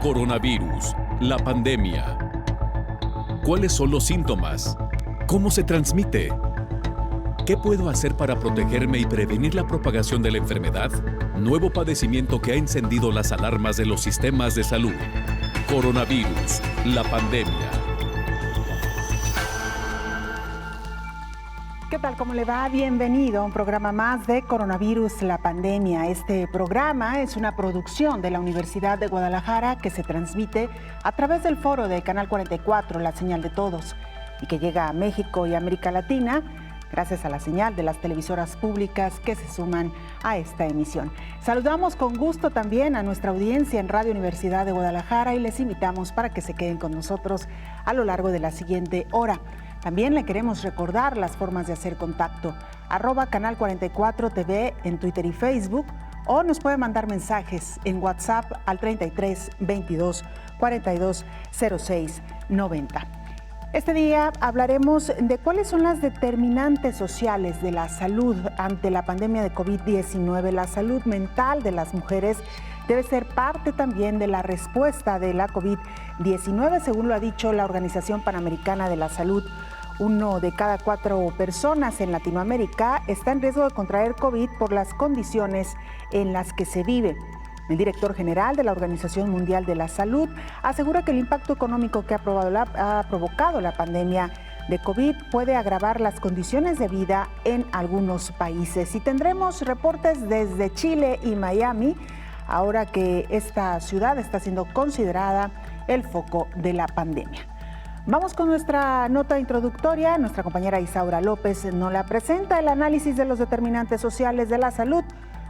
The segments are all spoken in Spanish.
Coronavirus, la pandemia. ¿Cuáles son los síntomas? ¿Cómo se transmite? ¿Qué puedo hacer para protegerme y prevenir la propagación de la enfermedad? Nuevo padecimiento que ha encendido las alarmas de los sistemas de salud. Coronavirus, la pandemia. ¿Qué tal? ¿Cómo le va? Bienvenido a un programa más de Coronavirus, la pandemia. Este programa es una producción de la Universidad de Guadalajara que se transmite a través del foro de Canal 44, La Señal de Todos, y que llega a México y América Latina gracias a la señal de las televisoras públicas que se suman a esta emisión. Saludamos con gusto también a nuestra audiencia en Radio Universidad de Guadalajara y les invitamos para que se queden con nosotros a lo largo de la siguiente hora. También le queremos recordar las formas de hacer contacto. @Canal 44 TV en Twitter y Facebook, o nos puede mandar mensajes en WhatsApp al 33 22 42 06 90. Este día hablaremos de cuáles son las determinantes sociales de la salud ante la pandemia de COVID-19. La salud mental de las mujeres debe ser parte también de la respuesta de la COVID-19, según lo ha dicho la Organización Panamericana de la Salud. 1 de cada 4 personas en Latinoamérica está en riesgo de contraer COVID por las condiciones en las que se vive. El director general de la Organización Mundial de la Salud asegura que el impacto económico que ha provocado la pandemia de COVID puede agravar las condiciones de vida en algunos países. Y tendremos reportes desde Chile y Miami, ahora que esta ciudad está siendo considerada el foco de la pandemia. Vamos con nuestra nota introductoria. Nuestra compañera Isaura López nos la presenta. El análisis de los determinantes sociales de la salud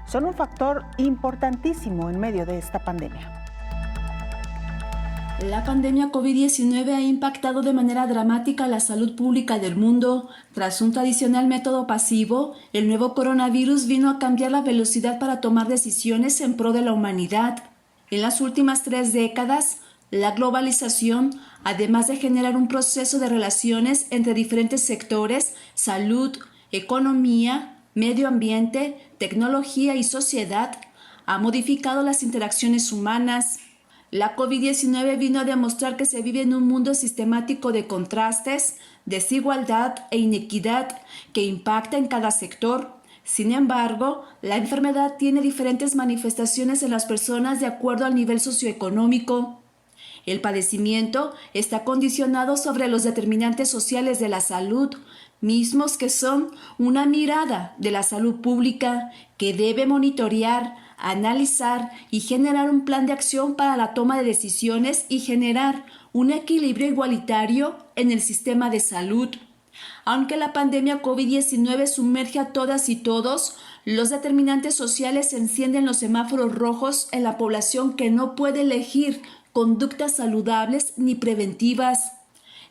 son un factor importantísimo en medio de esta pandemia. La pandemia COVID-19 ha impactado de manera dramática la salud pública del mundo. Tras un tradicional método pasivo, el nuevo coronavirus vino a cambiar la velocidad para tomar decisiones en pro de la humanidad. En las últimas 3 décadas, la globalización, además de generar un proceso de relaciones entre diferentes sectores, salud, economía, medio ambiente, tecnología y sociedad, ha modificado las interacciones humanas. La COVID-19 vino a demostrar que se vive en un mundo sistemático de contrastes, desigualdad e inequidad que impacta en cada sector. Sin embargo, la enfermedad tiene diferentes manifestaciones en las personas de acuerdo al nivel socioeconómico. El padecimiento está condicionado sobre los determinantes sociales de la salud, mismos que son una mirada de la salud pública que debe monitorear, analizar y generar un plan de acción para la toma de decisiones y generar un equilibrio igualitario en el sistema de salud. Aunque la pandemia COVID-19 sumerge a todas y todos, los determinantes sociales encienden los semáforos rojos en la población que no puede elegir conductas saludables ni preventivas.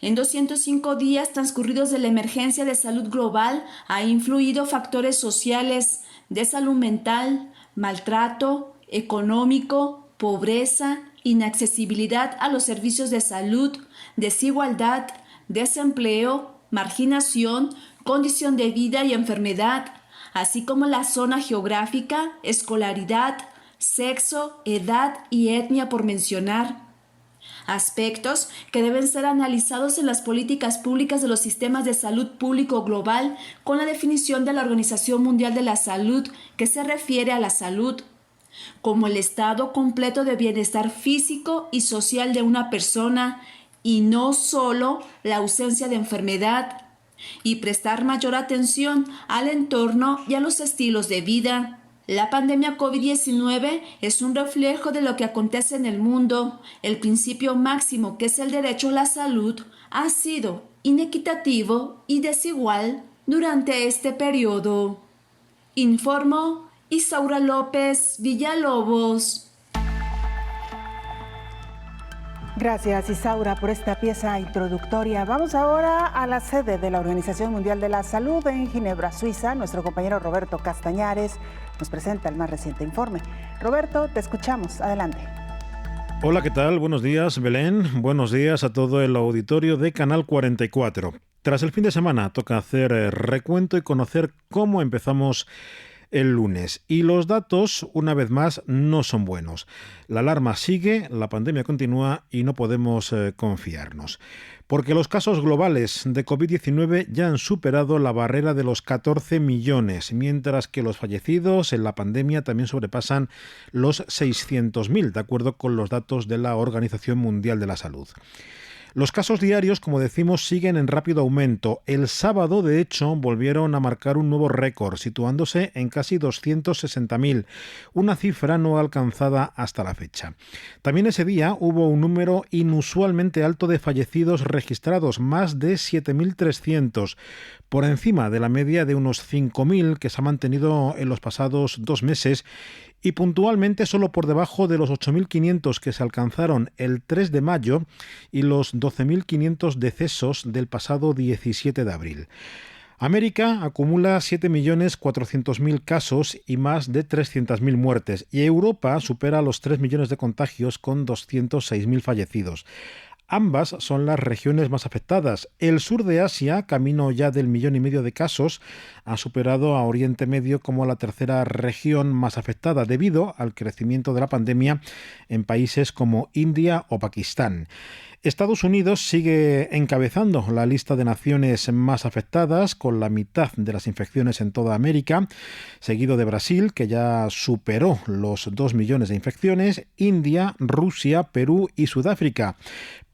En 205 días transcurridos de la emergencia de salud global ha influido factores sociales de salud mental, maltrato, económico, pobreza, inaccesibilidad a los servicios de salud, desigualdad, desempleo, marginación, condición de vida y enfermedad, así como la zona geográfica, escolaridad, sexo, edad y etnia, por mencionar. Aspectos que deben ser analizados en las políticas públicas de los sistemas de salud público global con la definición de la Organización Mundial de la Salud que se refiere a la salud como el estado completo de bienestar físico y social de una persona y no solo la ausencia de enfermedad, y prestar mayor atención al entorno y a los estilos de vida. La pandemia COVID-19 es un reflejo de lo que acontece en el mundo. El principio máximo, que es el derecho a la salud, ha sido inequitativo y desigual durante este periodo. Informó Isaura López Villalobos. Gracias, Isaura, por esta pieza introductoria. Vamos ahora a la sede de la Organización Mundial de la Salud en Ginebra, Suiza. Nuestro compañero Roberto Castañares nos presenta el más reciente informe. Roberto, te escuchamos. Adelante. Hola, ¿qué tal? Buenos días, Belén. Buenos días a todo el auditorio de Canal 44. Tras el fin de semana toca hacer recuento y conocer cómo empezamos el lunes. Y los datos, una vez más, no son buenos. La alarma sigue, la pandemia continúa y no podemos confiarnos. Porque los casos globales de COVID-19 ya han superado la barrera de los 14 millones, mientras que los fallecidos en la pandemia también sobrepasan los 600.000, de acuerdo con los datos de la Organización Mundial de la Salud. Los casos diarios, como decimos, siguen en rápido aumento. El sábado, de hecho, volvieron a marcar un nuevo récord, situándose en casi 260.000, una cifra no alcanzada hasta la fecha. También ese día hubo un número inusualmente alto de fallecidos registrados, más de 7.300, por encima de la media de unos 5.000 que se ha mantenido en los pasados 2 meses, y puntualmente solo por debajo de los 8.500 que se alcanzaron el 3 de mayo y los 12.500 decesos del pasado 17 de abril. América acumula 7.400.000 casos y más de 300.000 muertes, y Europa supera los 3 millones de contagios con 206.000 fallecidos. Ambas son las regiones más afectadas. El sur de Asia, camino ya del 1,5 millones de casos, ha superado a Oriente Medio como la tercera región más afectada debido al crecimiento de la pandemia en países como India o Pakistán. Estados Unidos sigue encabezando la lista de naciones más afectadas, con la mitad de las infecciones en toda América, seguido de Brasil, que ya superó los 2 millones de infecciones, India, Rusia, Perú y Sudáfrica.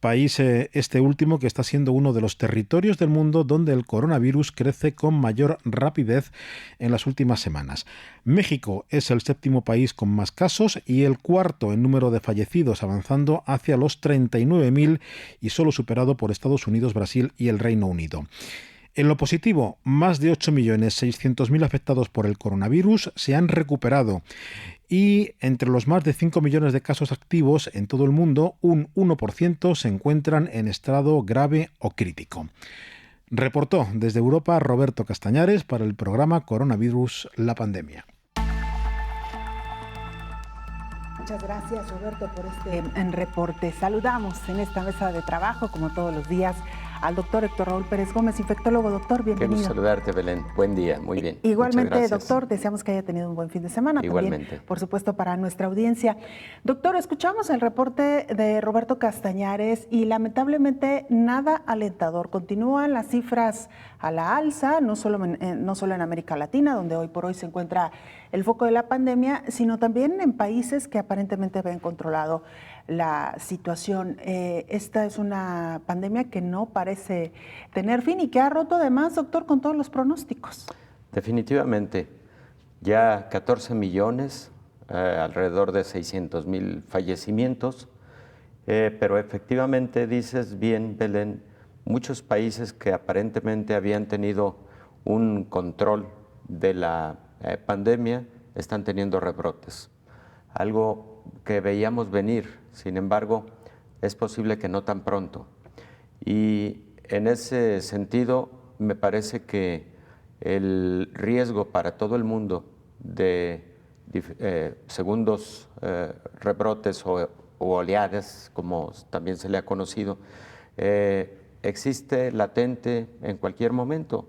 País este último que está siendo uno de los territorios del mundo donde el coronavirus crece con mayor rapidez en las últimas semanas. México es el 7º país con más casos y el 4º en número de fallecidos, avanzando hacia los 39.000 y solo superado por Estados Unidos, Brasil y el Reino Unido. En lo positivo, más de 8.600.000 afectados por el coronavirus se han recuperado, y entre los más de 5 millones de casos activos en todo el mundo, un 1% se encuentran en estado grave o crítico. Reportó desde Europa Roberto Castañares para el programa Coronavirus, la pandemia. Muchas gracias, Roberto, por este reporte. Saludamos en esta mesa de trabajo, como todos los días, al doctor Héctor Raúl Pérez Gómez, infectólogo. Doctor, bienvenido. Qué gusto saludarte, Belén. Buen día, muy bien. Igualmente, doctor, deseamos que haya tenido un buen fin de semana. Igualmente. También, por supuesto, para nuestra audiencia. Doctor, escuchamos el reporte de Roberto Castañares y lamentablemente nada alentador. Continúan las cifras a la alza, no solo en América Latina, donde hoy por hoy se encuentra el foco de la pandemia, sino también en países que aparentemente ven controlado la situación. Esta es una pandemia que no parece tener fin y que ha roto además, doctor, con todos los pronósticos. Definitivamente, ya 14 millones, alrededor de 600.000 fallecimientos, pero efectivamente dices bien, Belén, muchos países que aparentemente habían tenido un control de la pandemia están teniendo rebrotes, algo que veíamos venir. Sin embargo, es posible que no tan pronto. Y en ese sentido, me parece que el riesgo para todo el mundo de segundos rebrotes o oleadas, como también se le ha conocido, existe latente en cualquier momento.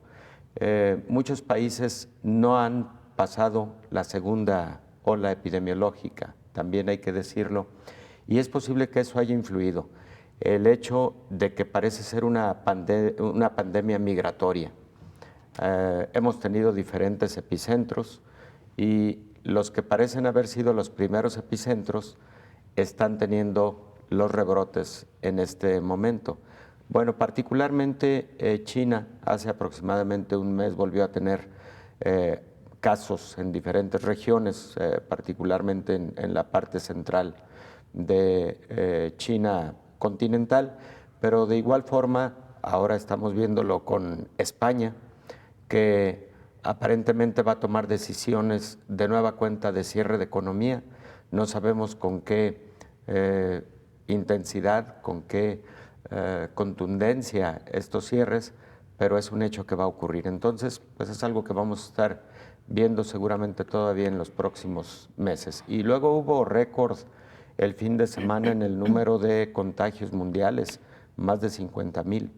Muchos países no han pasado la segunda ola epidemiológica, también hay que decirlo, y es posible que eso haya influido. El hecho de que parece ser una pandemia migratoria. Hemos tenido diferentes epicentros y los que parecen haber sido los primeros epicentros están teniendo los rebrotes en este momento. Bueno, particularmente China hace aproximadamente un mes volvió a tener casos en diferentes regiones, particularmente en la parte central de China continental, pero de igual forma ahora estamos viéndolo con España, que aparentemente va a tomar decisiones de nueva cuenta de cierre de economía. No sabemos con qué intensidad, con qué contundencia estos cierres, pero es un hecho que va a ocurrir. Entonces, pues es algo que vamos a estar viendo seguramente todavía en los próximos meses. Y luego hubo récord el fin de semana en el número de contagios mundiales, más de 50.000.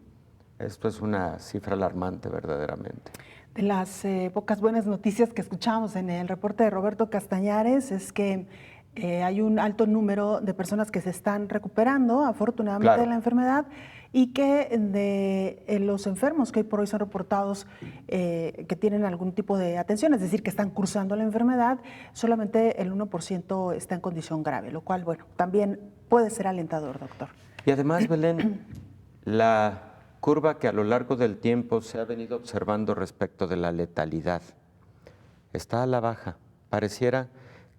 Esto es una cifra alarmante verdaderamente. De las pocas buenas noticias que escuchamos en el reporte de Roberto Castañares es que hay un alto número de personas que se están recuperando, afortunadamente, de la enfermedad, y que de los enfermos que hoy por hoy son reportados que tienen algún tipo de atención, es decir, que están cursando la enfermedad, solamente el 1% está en condición grave, lo cual, bueno, también puede ser alentador, doctor. Y además, Belén, la curva que a lo largo del tiempo se ha venido observando respecto de la letalidad está a la baja. Pareciera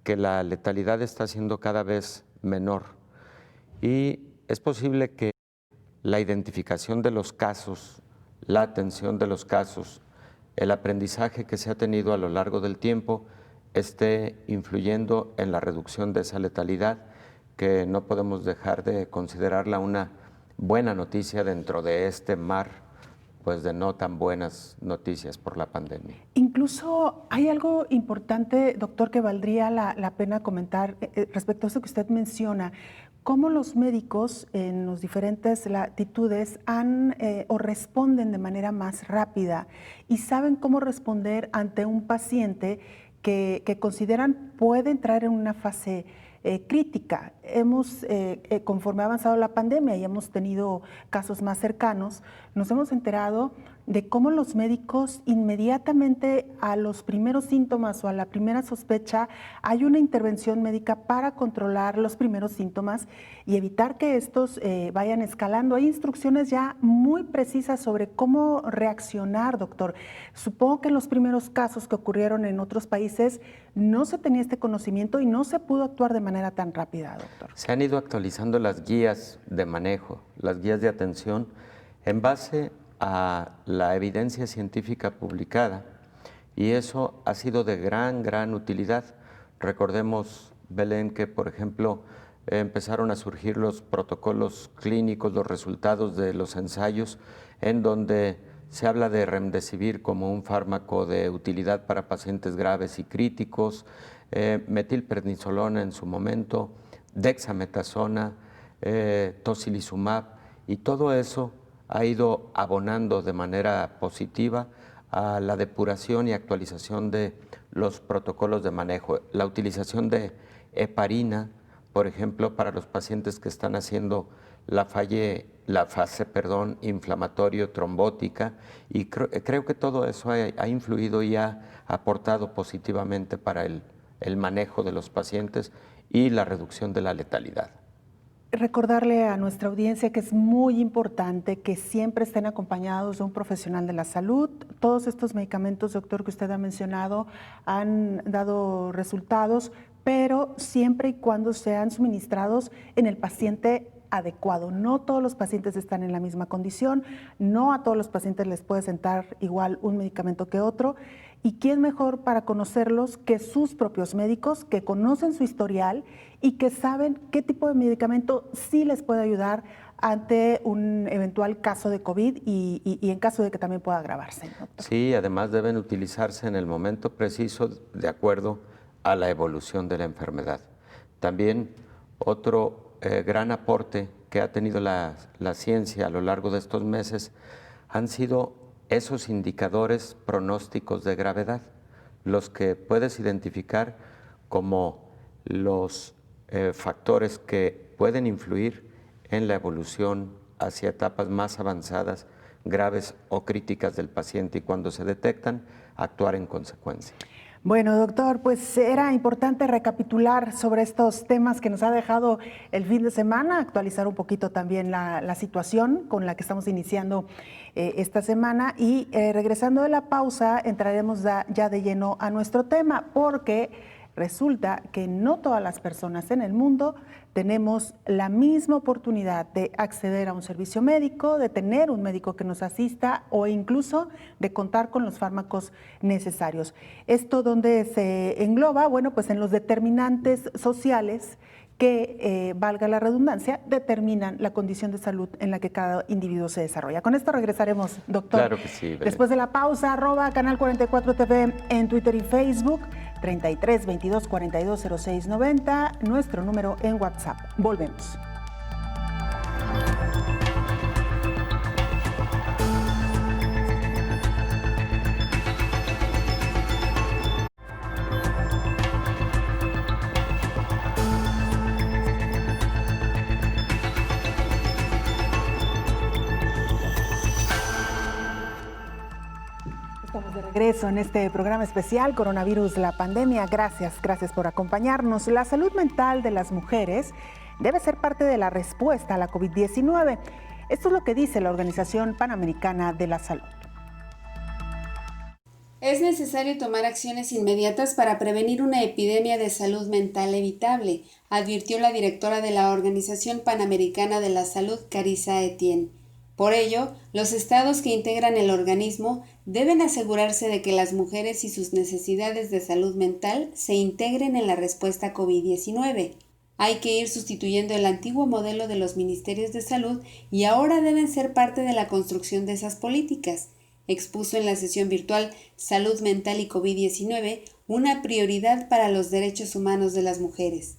que la letalidad está siendo cada vez menor y es posible que la identificación de los casos, la atención de los casos, el aprendizaje que se ha tenido a lo largo del tiempo esté influyendo en la reducción de esa letalidad, que no podemos dejar de considerarla una buena noticia dentro de este mar, pues, de no tan buenas noticias por la pandemia. Incluso hay algo importante, doctor, que valdría la pena comentar respecto a eso que usted menciona. Cómo los médicos en las diferentes latitudes han o responden de manera más rápida y saben cómo responder ante un paciente que consideran puede entrar en una fase crítica. Conforme ha avanzado la pandemia y hemos tenido casos más cercanos, nos hemos enterado de cómo los médicos inmediatamente a los primeros síntomas o a la primera sospecha hay una intervención médica para controlar los primeros síntomas y evitar que estos vayan escalando. Hay instrucciones ya muy precisas sobre cómo reaccionar, doctor. Supongo que en los primeros casos que ocurrieron en otros países no se tenía este conocimiento y no se pudo actuar de manera tan rápida, doctor. Se han ido actualizando las guías de manejo, las guías de atención en base a la evidencia científica publicada, y eso ha sido de gran utilidad. Recordemos, Belén, que por ejemplo empezaron a surgir los protocolos clínicos, los resultados de los ensayos, en donde se habla de remdesivir como un fármaco de utilidad para pacientes graves y críticos, metilprednisolona en su momento, dexametasona, tocilizumab, y todo eso ha ido abonando de manera positiva a la depuración y actualización de los protocolos de manejo. La utilización de heparina, por ejemplo, para los pacientes que están haciendo la fase inflamatorio trombótica, y creo que todo eso ha influido y ha aportado positivamente para el manejo de los pacientes y la reducción de la letalidad. Recordarle a nuestra audiencia que es muy importante que siempre estén acompañados de un profesional de la salud. Todos estos medicamentos, doctor, que usted ha mencionado, han dado resultados, pero siempre y cuando sean suministrados en el paciente adecuado. No todos los pacientes están en la misma condición, no a todos los pacientes les puede sentar igual un medicamento que otro. ¿Y quién mejor para conocerlos que sus propios médicos, que conocen su historial y que saben qué tipo de medicamento sí les puede ayudar ante un eventual caso de COVID y en caso de que también pueda agravarse, ¿no? Sí, además deben utilizarse en el momento preciso de acuerdo a la evolución de la enfermedad. También otro gran aporte que ha tenido la ciencia a lo largo de estos meses han sido esos indicadores pronósticos de gravedad, los que puedes identificar como los factores que pueden influir en la evolución hacia etapas más avanzadas, graves o críticas del paciente, y cuando se detectan, actuar en consecuencia. Bueno, doctor, pues era importante recapitular sobre estos temas que nos ha dejado el fin de semana, actualizar un poquito también la situación con la que estamos iniciando esta semana, y regresando de la pausa entraremos ya de lleno a nuestro tema, porque resulta que no todas las personas en el mundo tenemos la misma oportunidad de acceder a un servicio médico, de tener un médico que nos asista o incluso de contar con los fármacos necesarios. ¿Esto dónde se engloba? Bueno, pues en los determinantes sociales que, valga la redundancia, determinan la condición de salud en la que cada individuo se desarrolla. Con esto regresaremos, doctor. Claro que sí, Belén. Después de la pausa, @Canal 44 TV en Twitter y Facebook, 33 22 42 06 90, nuestro número en WhatsApp. Volvemos. Regreso en este programa especial Coronavirus, la pandemia. Gracias por acompañarnos. La salud mental de las mujeres debe ser parte de la respuesta a la COVID-19. Esto es lo que dice la Organización Panamericana de la Salud. Es necesario tomar acciones inmediatas para prevenir una epidemia de salud mental evitable, advirtió la directora de la Organización Panamericana de la Salud, Carissa Etienne. Por ello, los estados que integran el organismo deben asegurarse de que las mujeres y sus necesidades de salud mental se integren en la respuesta COVID-19. Hay que ir sustituyendo el antiguo modelo de los ministerios de salud y ahora deben ser parte de la construcción de esas políticas, expuso en la sesión virtual Salud Mental y COVID-19, una prioridad para los derechos humanos de las mujeres.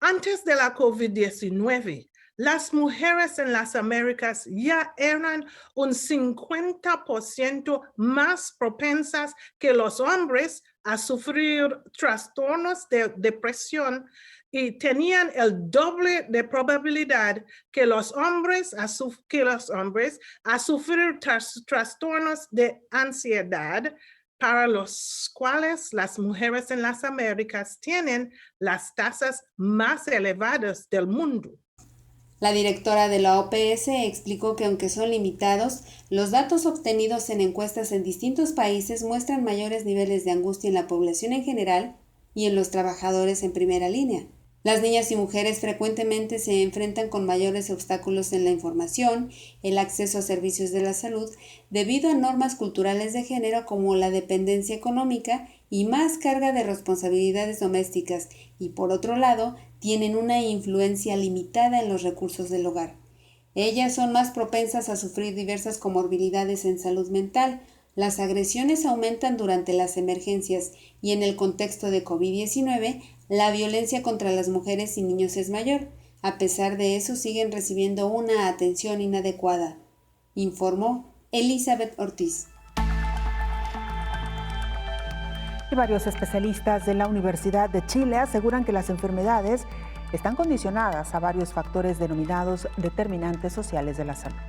Antes de la COVID-19, las mujeres en las Américas ya eran un 50% más propensas que los hombres a sufrir trastornos de depresión y tenían el doble de probabilidad que los hombres a sufrir trastornos de ansiedad, para los cuales las mujeres en las Américas tienen las tasas más elevadas del mundo. La directora de la OPS explicó que aunque son limitados, los datos obtenidos en encuestas en distintos países muestran mayores niveles de angustia en la población en general y en los trabajadores en primera línea. Las niñas y mujeres frecuentemente se enfrentan con mayores obstáculos en la información, el acceso a servicios de la salud, debido a normas culturales de género como la dependencia económica y más carga de responsabilidades domésticas, y por otro lado, tienen una influencia limitada en los recursos del hogar. Ellas son más propensas a sufrir diversas comorbilidades en salud mental. Las agresiones aumentan durante las emergencias y en el contexto de COVID-19, la violencia contra las mujeres y niños es mayor. A pesar de eso, siguen recibiendo una atención inadecuada, informó Elizabeth Ortiz. Y varios especialistas de la Universidad de Chile aseguran que las enfermedades están condicionadas a varios factores denominados determinantes sociales de la salud.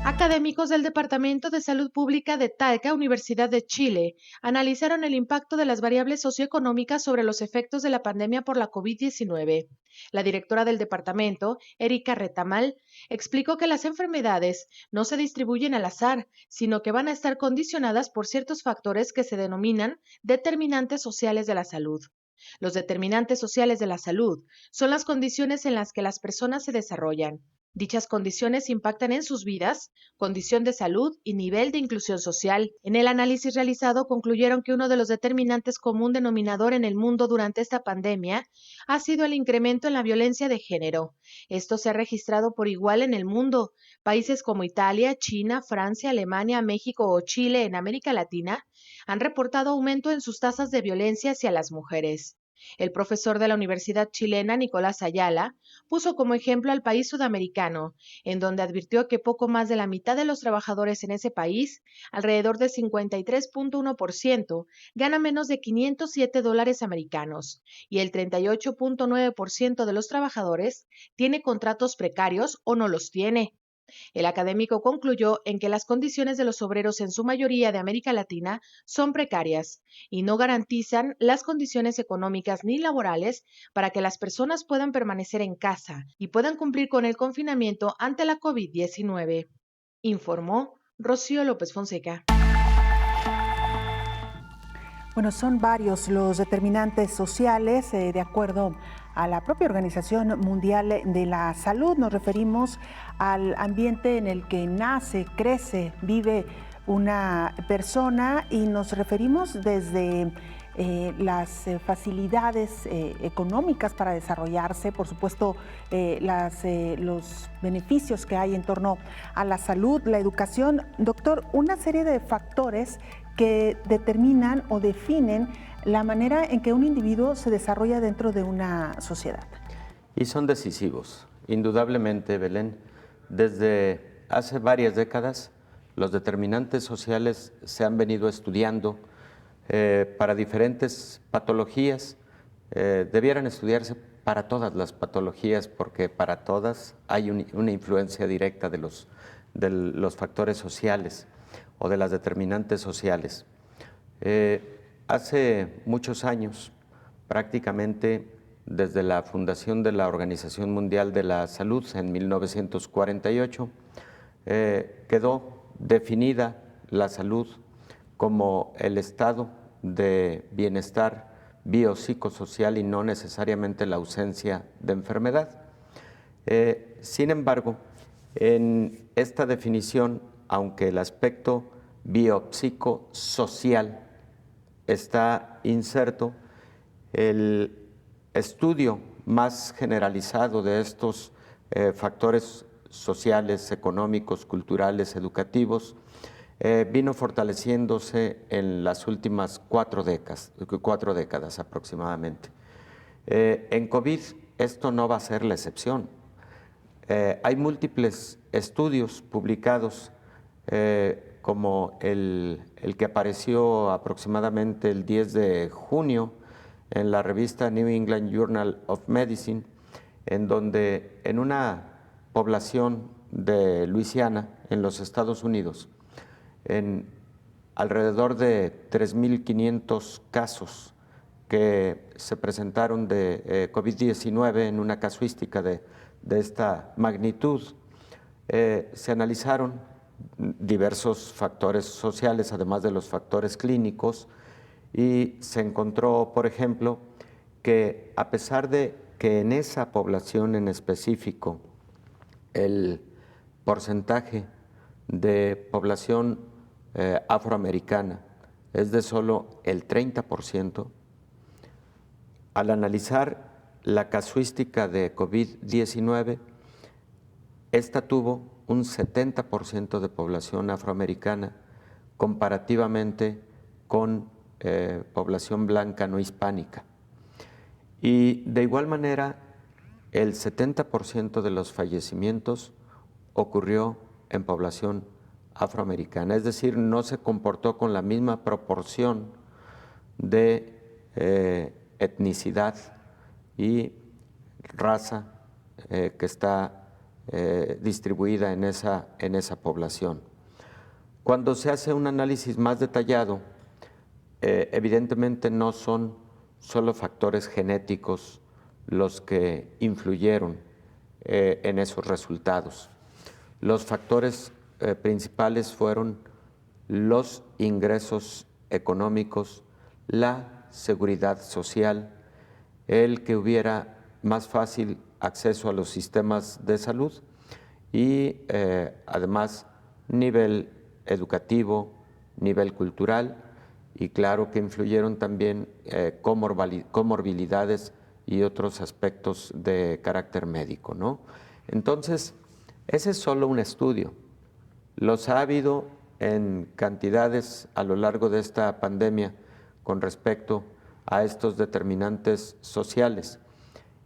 Académicos del Departamento de Salud Pública de Talca, Universidad de Chile, analizaron el impacto de las variables socioeconómicas sobre los efectos de la pandemia por la COVID-19. La directora del departamento, Erika Retamal, explicó que las enfermedades no se distribuyen al azar, sino que van a estar condicionadas por ciertos factores que se denominan determinantes sociales de la salud. Los determinantes sociales de la salud son las condiciones en las que las personas se desarrollan. Dichas condiciones impactan en sus vidas, condición de salud y nivel de inclusión social. En el análisis realizado concluyeron que uno de los determinantes común denominador en el mundo durante esta pandemia ha sido el incremento en la violencia de género. Esto se ha registrado por igual en el mundo. Países como Italia, China, Francia, Alemania, México o Chile en América Latina han reportado aumento en sus tasas de violencia hacia las mujeres. El profesor de la Universidad chilena, Nicolás Ayala, puso como ejemplo al país sudamericano, en donde advirtió que poco más de la mitad de los trabajadores en ese país, alrededor de 53.1%, gana menos de $507 americanos, y el 38.9% de los trabajadores tiene contratos precarios o no los tiene. El académico concluyó en que las condiciones de los obreros en su mayoría de América Latina son precarias y no garantizan las condiciones económicas ni laborales para que las personas puedan permanecer en casa y puedan cumplir con el confinamiento ante la COVID-19, informó Rocío López Fonseca. Bueno, son varios los determinantes sociales, de acuerdo a la propia Organización Mundial de la Salud. Nos referimos al ambiente en el que nace, crece, vive una persona y nos referimos desde las facilidades económicas para desarrollarse, por supuesto los beneficios que hay en torno a la salud, la educación. Doctor, una serie de factores que determinan o definen la manera en que un individuo se desarrolla dentro de una sociedad. Y son decisivos, indudablemente, Belén. Desde hace varias décadas, los determinantes sociales se han venido estudiando para diferentes patologías. Debieran estudiarse para todas las patologías, porque para todas hay una influencia directa de los factores sociales. o de las determinantes sociales. Hace muchos años, prácticamente desde la fundación de la Organización Mundial de la Salud en 1948, quedó definida la salud como el estado de bienestar biopsicosocial y no necesariamente la ausencia de enfermedad. Sin embargo, en esta definición, aunque el aspecto biopsicosocial está inserto, el estudio más generalizado de estos factores sociales, económicos, culturales, educativos, vino fortaleciéndose en las últimas cuatro décadas aproximadamente. En COVID esto no va a ser la excepción. Hay múltiples estudios publicados, como el que apareció aproximadamente el 10 de junio en la revista New England Journal of Medicine, en donde en una población de Luisiana, en los Estados Unidos, en alrededor de 3.500 casos que se presentaron de COVID-19 en una casuística de esta magnitud, se analizaron diversos factores sociales, además de los factores clínicos, y se encontró, por ejemplo, que a pesar de que en esa población en específico el porcentaje de población afroamericana es de solo el 30%, al analizar la casuística de COVID-19, esta tuvo un 70% de población afroamericana comparativamente con población blanca no hispánica. Y de igual manera, el 70% de los fallecimientos ocurrió en población afroamericana, es decir, no se comportó con la misma proporción de etnicidad y raza que está distribuida en esa población. Cuando se hace un análisis más detallado, evidentemente no son solo factores genéticos los que influyeron en esos resultados. Los factores principales fueron los ingresos económicos, la seguridad social, el que hubiera más fácil acceso a los sistemas de salud y además nivel educativo, nivel cultural, y claro que influyeron también comorbilidades y otros aspectos de carácter médico, ¿no? Entonces, ese es solo un estudio. Los ha habido en cantidades a lo largo de esta pandemia con respecto a estos determinantes sociales.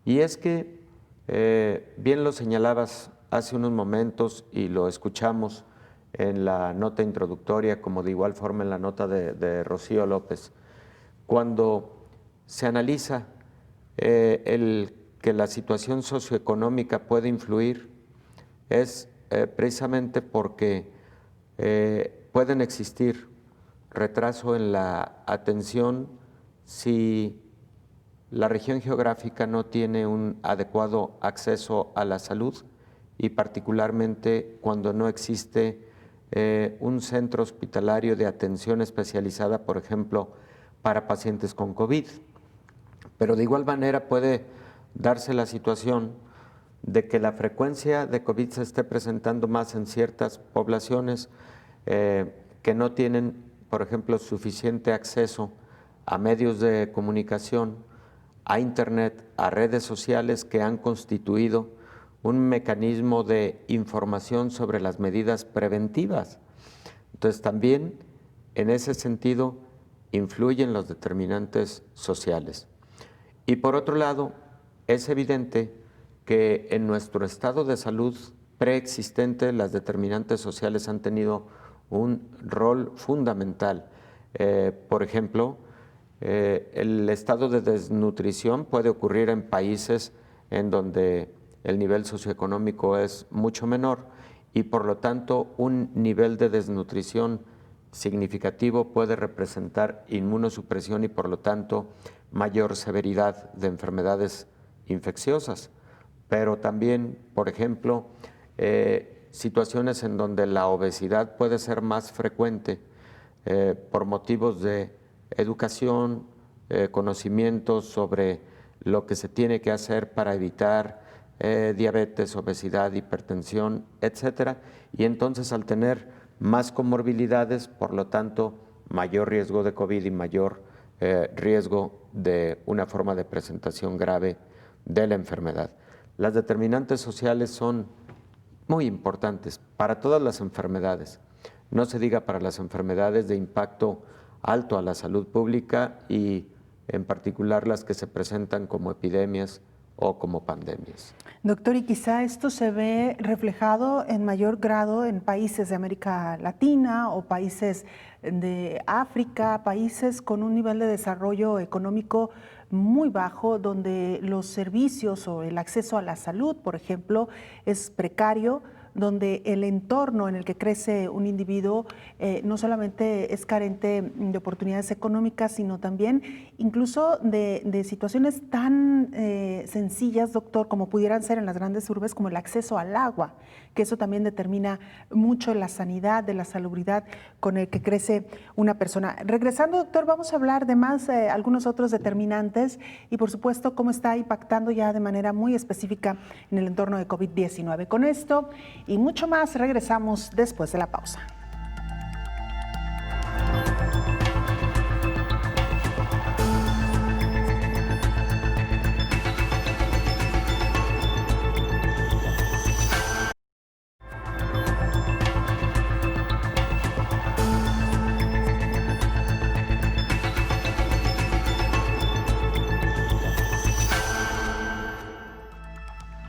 Y es que, bien lo señalabas hace unos momentos y lo escuchamos en la nota introductoria, como de igual forma en la nota de Rocío López, cuando se analiza el que la situación socioeconómica puede influir, es precisamente porque pueden existir retraso en la atención si la región geográfica no tiene un adecuado acceso a la salud y particularmente cuando no existe un centro hospitalario de atención especializada, por ejemplo, para pacientes con COVID. Pero de igual manera puede darse la situación de que la frecuencia de COVID se esté presentando más en ciertas poblaciones que no tienen, por ejemplo, suficiente acceso a medios de comunicación, a Internet, a redes sociales que han constituido un mecanismo de información sobre las medidas preventivas. Entonces también en ese sentido influyen los determinantes sociales. Y por otro lado, es evidente que en nuestro estado de salud preexistente las determinantes sociales han tenido un rol fundamental. Por ejemplo, el estado de desnutrición puede ocurrir en países en donde el nivel socioeconómico es mucho menor y por lo tanto un nivel de desnutrición significativo puede representar inmunosupresión y por lo tanto mayor severidad de enfermedades infecciosas. Pero también, por ejemplo, situaciones en donde la obesidad puede ser más frecuente por motivos de educación, conocimientos sobre lo que se tiene que hacer para evitar diabetes, obesidad, hipertensión, etcétera. Y entonces al tener más comorbilidades, por lo tanto, mayor riesgo de COVID y mayor riesgo de una forma de presentación grave de la enfermedad. Las determinantes sociales son muy importantes para todas las enfermedades, no se diga para las enfermedades de impacto alto a la salud pública y en particular las que se presentan como epidemias o como pandemias. Doctor, y quizá esto se ve reflejado en mayor grado en países de América Latina o países de África, países con un nivel de desarrollo económico muy bajo, donde los servicios o el acceso a la salud, por ejemplo, es precario, donde el entorno en el que crece un individuo no solamente es carente de oportunidades económicas, sino también incluso de situaciones tan sencillas, doctor, como pudieran ser en las grandes urbes, como el acceso al agua, que eso también determina mucho la sanidad, de la salubridad con el que crece una persona. Regresando, doctor, vamos a hablar de más algunos otros determinantes y, por supuesto, cómo está impactando ya de manera muy específica en el entorno de COVID-19. Con esto y mucho más regresamos después de la pausa.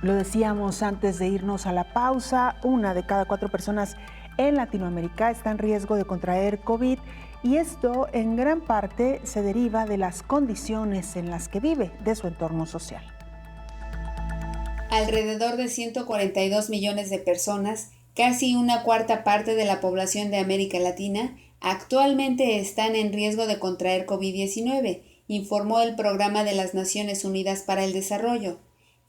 Lo decíamos antes de irnos a la pausa, 1 de cada 4 personas en Latinoamérica está en riesgo de contraer COVID y esto en gran parte se deriva de las condiciones en las que vive, de su entorno social. Alrededor de 142 millones de personas, casi una cuarta parte de la población de América Latina, actualmente están en riesgo de contraer COVID-19, informó el Programa de las Naciones Unidas para el Desarrollo.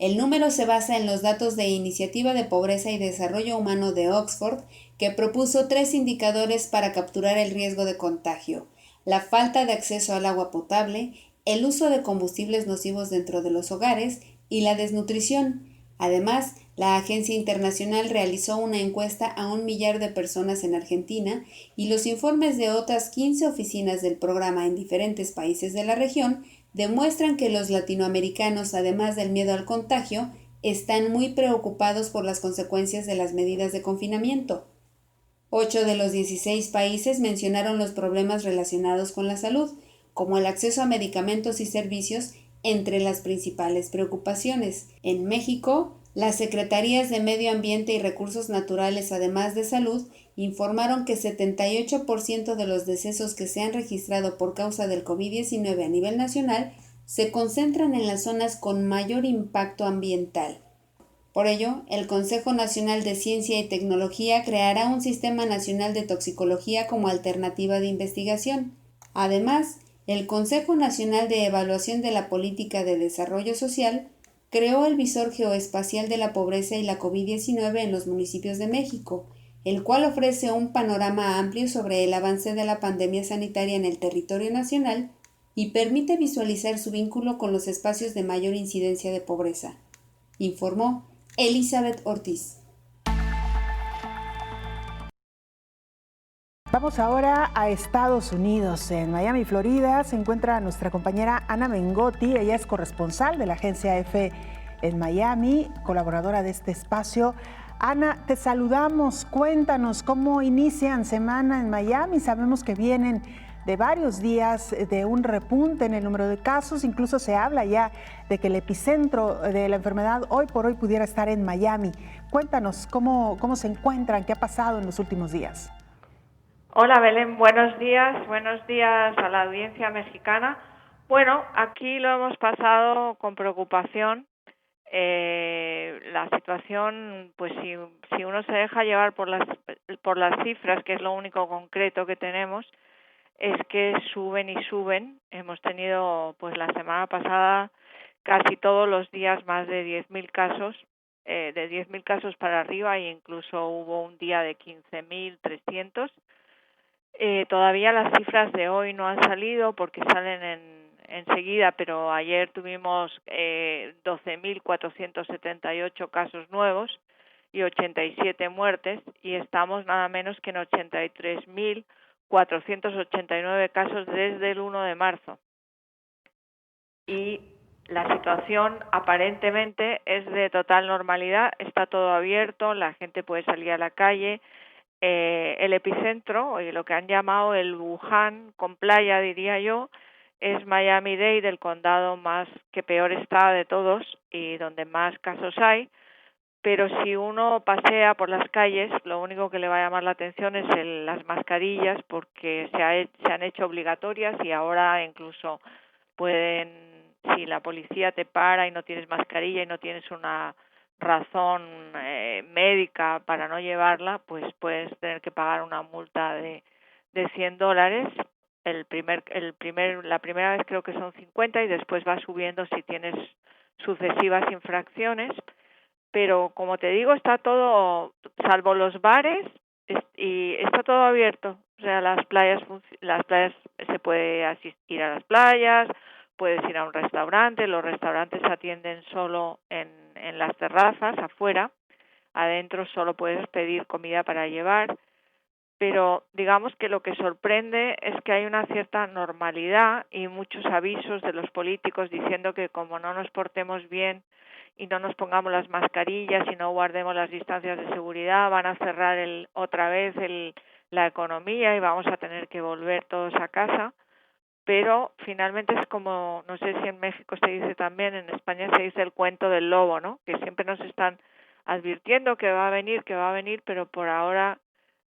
El número se basa en los datos de Iniciativa de Pobreza y Desarrollo Humano de Oxford, que propuso 3 indicadores para capturar el riesgo de contagio: la falta de acceso al agua potable, el uso de combustibles nocivos dentro de los hogares y la desnutrición. Además, la Agencia Internacional realizó una encuesta a 1 millar de personas en Argentina y los informes de otras 15 oficinas del programa en diferentes países de la región demuestran que los latinoamericanos, además del miedo al contagio, están muy preocupados por las consecuencias de las medidas de confinamiento. 8 de los 16 países mencionaron los problemas relacionados con la salud, como el acceso a medicamentos y servicios, entre las principales preocupaciones. En México, las Secretarías de Medio Ambiente y Recursos Naturales, además de Salud, informaron que 78% de los decesos que se han registrado por causa del COVID-19 a nivel nacional se concentran en las zonas con mayor impacto ambiental. Por ello, el Consejo Nacional de Ciencia y Tecnología creará un Sistema Nacional de Toxicología como alternativa de investigación. Además, el Consejo Nacional de Evaluación de la Política de Desarrollo Social creó el Visor Geoespacial de la Pobreza y la COVID-19 en los municipios de México, el cual ofrece un panorama amplio sobre el avance de la pandemia sanitaria en el territorio nacional y permite visualizar su vínculo con los espacios de mayor incidencia de pobreza, informó Elizabeth Ortiz. Vamos ahora a Estados Unidos. En Miami, Florida, se encuentra nuestra compañera Ana Mengotti. Ella es corresponsal de la agencia EFE en Miami, colaboradora de este espacio. Ana, te saludamos. Cuéntanos cómo inician semana en Miami. Sabemos que vienen de varios días de un repunte en el número de casos. Incluso se habla ya de que el epicentro de la enfermedad hoy por hoy pudiera estar en Miami. Cuéntanos cómo se encuentran, qué ha pasado en los últimos días. Hola Belén, buenos días a la audiencia mexicana. Bueno, aquí lo hemos pasado con preocupación. La situación, pues si uno se deja llevar por las por las cifras, que es lo único concreto que tenemos, es que suben y suben. Hemos tenido, pues la semana pasada, casi todos los días más de 10.000 casos, de 10.000 casos para arriba, e incluso hubo un día de 15.300. Todavía las cifras de hoy no han salido porque salen enseguida, pero ayer tuvimos 12.478 casos nuevos y 87 muertes, y estamos nada menos que en 83.489 casos desde el 1 de marzo. Y la situación aparentemente es de total normalidad, está todo abierto, la gente puede salir a la calle. El epicentro, lo que han llamado el Wuhan con playa, diría yo, es Miami-Dade, el condado más que peor está de todos y donde más casos hay. Pero si uno pasea por las calles, lo único que le va a llamar la atención es las mascarillas, porque se han hecho obligatorias, y ahora incluso si la policía te para y no tienes mascarilla y no tienes una razón médica para no llevarla, pues puedes tener que pagar una multa de $100. La primera vez creo que son 50 y después va subiendo si tienes sucesivas infracciones. Pero como te digo, está todo, salvo los bares, y está todo abierto. O sea, las playas se puede asistir a las playas, puedes ir a un restaurante, los restaurantes atienden solo en las terrazas, afuera, adentro solo puedes pedir comida para llevar, pero digamos que lo que sorprende es que hay una cierta normalidad y muchos avisos de los políticos diciendo que como no nos portemos bien y no nos pongamos las mascarillas y no guardemos las distancias de seguridad, van a cerrar otra vez la economía y vamos a tener que volver todos a casa. Pero finalmente es como, no sé si en México se dice también, en España se dice el cuento del lobo, ¿no? Que siempre nos están advirtiendo que va a venir, pero por ahora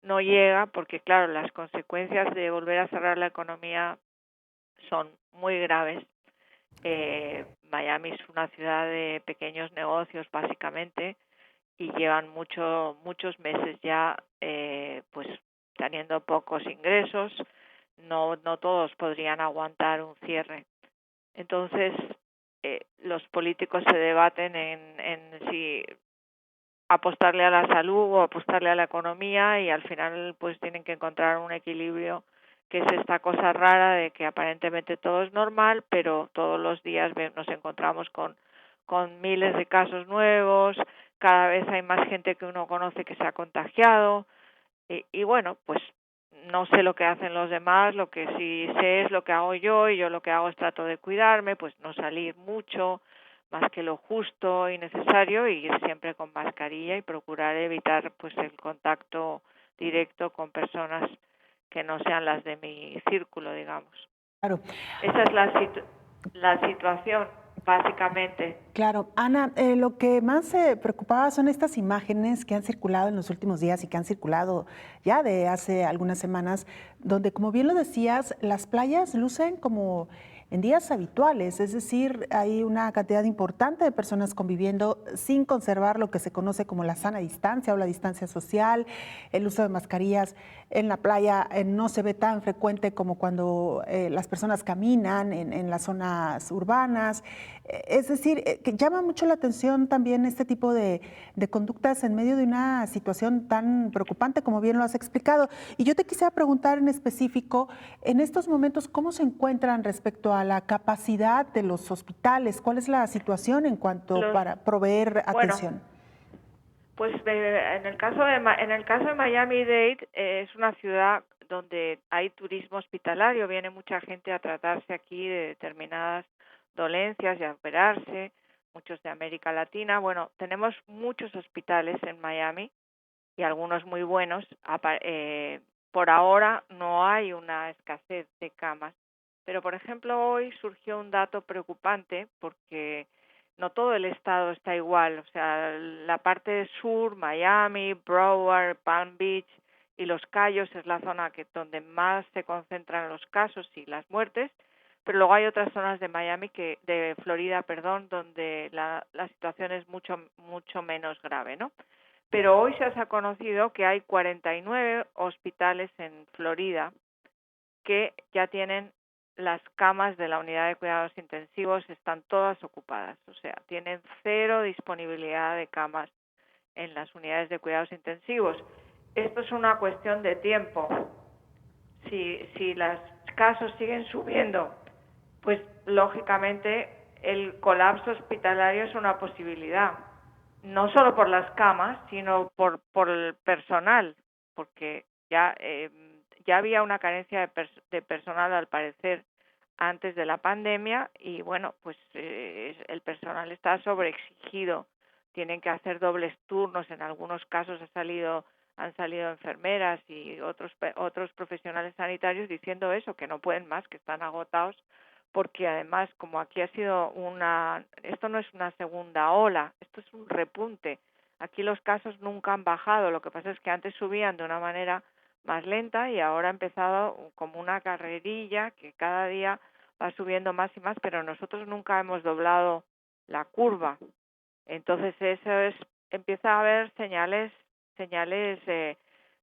no llega, porque claro, las consecuencias de volver a cerrar la economía son muy graves. Miami es una ciudad de pequeños negocios básicamente, y llevan muchos meses ya pues teniendo pocos ingresos. No todos podrían aguantar un cierre. Entonces, los políticos se debaten en si apostarle a la salud o apostarle a la economía, y al final pues tienen que encontrar un equilibrio, que es esta cosa rara de que aparentemente todo es normal, pero todos los días nos encontramos con miles de casos nuevos, cada vez hay más gente que uno conoce que se ha contagiado, y bueno, pues no sé lo que hacen los demás, lo que sí sé es lo que hago yo, y yo lo que hago es trato de cuidarme, pues no salir mucho, más que lo justo y necesario, y ir siempre con mascarilla y procurar evitar pues el contacto directo con personas que no sean las de mi círculo, digamos. Claro. Esa es la situación, básicamente. Claro. Ana, lo que más preocupaba son estas imágenes que han circulado en los últimos días y que han circulado ya de hace algunas semanas, donde, como bien lo decías, las playas lucen como en días habituales, es decir, hay una cantidad importante de personas conviviendo sin conservar lo que se conoce como la sana distancia o la distancia social. El uso de mascarillas en la playa no se ve tan frecuente como cuando las personas caminan en las zonas urbanas. Es decir, que llama mucho la atención también este tipo de conductas en medio de una situación tan preocupante, como bien lo has explicado. Y yo te quisiera preguntar en específico, en estos momentos, ¿cómo se encuentran respecto a la capacidad de los hospitales? ¿Cuál es la situación en cuanto para proveer atención? Pues en el caso de Miami-Dade, es una ciudad donde hay turismo hospitalario, viene mucha gente a tratarse aquí de determinadas dolencias y a operarse, muchos de América Latina. Bueno, tenemos muchos hospitales en Miami y algunos muy buenos. Por ahora no hay una escasez de camas, pero por ejemplo hoy surgió un dato preocupante porque no todo el estado está igual. O sea, la parte sur, Miami, Broward, Palm Beach y Los Cayos es la zona donde más se concentran los casos y las muertes, pero luego hay otras zonas de Florida, donde la situación es mucho menos grave, ¿no? Pero hoy se ha conocido que hay 49 hospitales en Florida que ya tienen las camas de la unidad de cuidados intensivos, están todas ocupadas. O sea, tienen cero disponibilidad de camas en las unidades de cuidados intensivos. Esto es una cuestión de tiempo. Si los casos siguen subiendo, pues lógicamente el colapso hospitalario es una posibilidad, no solo por las camas, sino por el personal, porque ya había una carencia de personal al parecer antes de la pandemia y bueno, pues el personal está sobreexigido, tienen que hacer dobles turnos, en algunos casos han salido enfermeras y otros profesionales sanitarios diciendo eso, que no pueden más, que están agotados, porque además, como aquí ha sido esto no es una segunda ola, esto es un repunte. Aquí los casos nunca han bajado, lo que pasa es que antes subían de una manera más lenta y ahora ha empezado como una carrerilla que cada día va subiendo más y más, pero nosotros nunca hemos doblado la curva. Entonces empieza a haber señales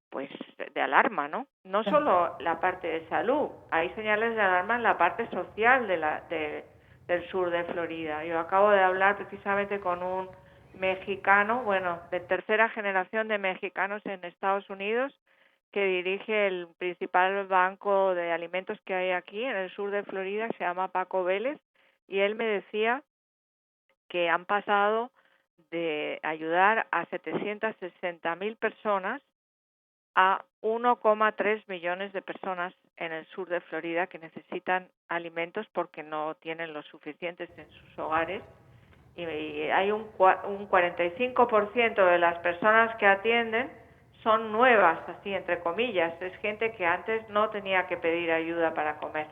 pues de alarma, ¿no? No solo la parte de salud, hay señales de alarma en la parte social del sur de Florida. Yo acabo de hablar precisamente con un mexicano, bueno, de tercera generación de mexicanos en Estados Unidos, que dirige el principal banco de alimentos que hay aquí en el sur de Florida, se llama Paco Vélez, y él me decía que han pasado de ayudar a 760,000 personas a 1,3 millones de personas en el sur de Florida que necesitan alimentos porque no tienen los suficientes en sus hogares. Y hay un 45% de las personas que atienden son nuevas, así entre comillas. Es gente que antes no tenía que pedir ayuda para comer.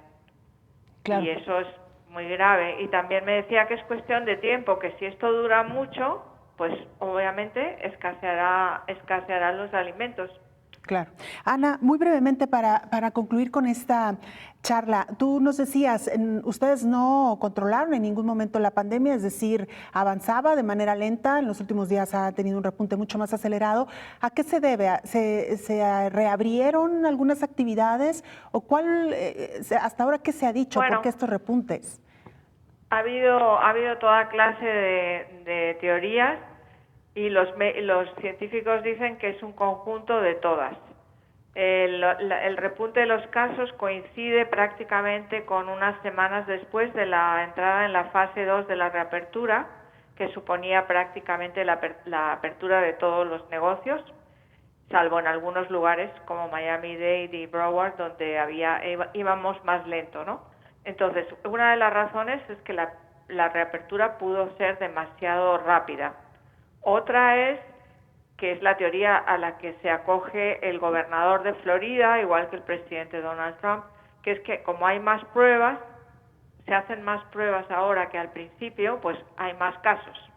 Claro. Y eso es muy grave. Y también me decía que es cuestión de tiempo, que si esto dura mucho, pues obviamente escasearán los alimentos. Claro. Ana, muy brevemente para concluir con esta charla, tú nos decías, ustedes no controlaron en ningún momento la pandemia, es decir, avanzaba de manera lenta, en los últimos días ha tenido un repunte mucho más acelerado. ¿A qué se debe? ¿Se reabrieron algunas actividades? ¿O hasta ahora qué se ha dicho? Bueno, ¿por qué estos repuntes? Ha habido toda clase de teorías. Y los científicos dicen que es un conjunto de todas. El repunte de los casos coincide prácticamente con unas semanas después de la entrada en la fase 2 de la reapertura, que suponía prácticamente la apertura de todos los negocios, salvo en algunos lugares como Miami-Dade y Broward, donde íbamos más lento, ¿no? Entonces, una de las razones es que la reapertura pudo ser demasiado rápida. Otra que es la teoría a la que se acoge el gobernador de Florida, igual que el presidente Donald Trump, que es que como hay más pruebas, se hacen más pruebas ahora que al principio, pues hay más casos.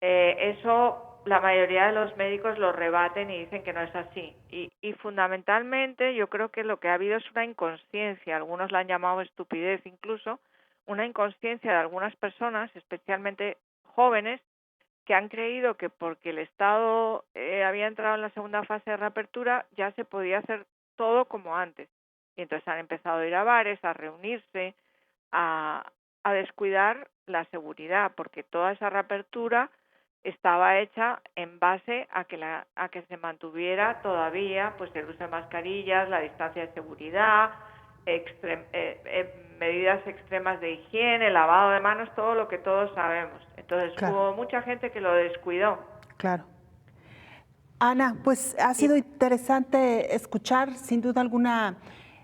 Eso la mayoría de los médicos lo rebaten y dicen que no es así. Y fundamentalmente yo creo que lo que ha habido es una inconsciencia, algunos la han llamado estupidez incluso, una inconsciencia de algunas personas, especialmente jóvenes, que han creído que porque el Estado había entrado en la segunda fase de reapertura ya se podía hacer todo como antes. Y entonces han empezado a ir a bares, a reunirse, a descuidar la seguridad, porque toda esa reapertura estaba hecha en base a que se mantuviera todavía pues el uso de mascarillas, la distancia de seguridad, medidas extremas de higiene, lavado de manos, todo lo que todos sabemos. Entonces hubo mucha gente que lo descuidó. Claro. Ana, pues ha sido interesante escuchar sin duda alguna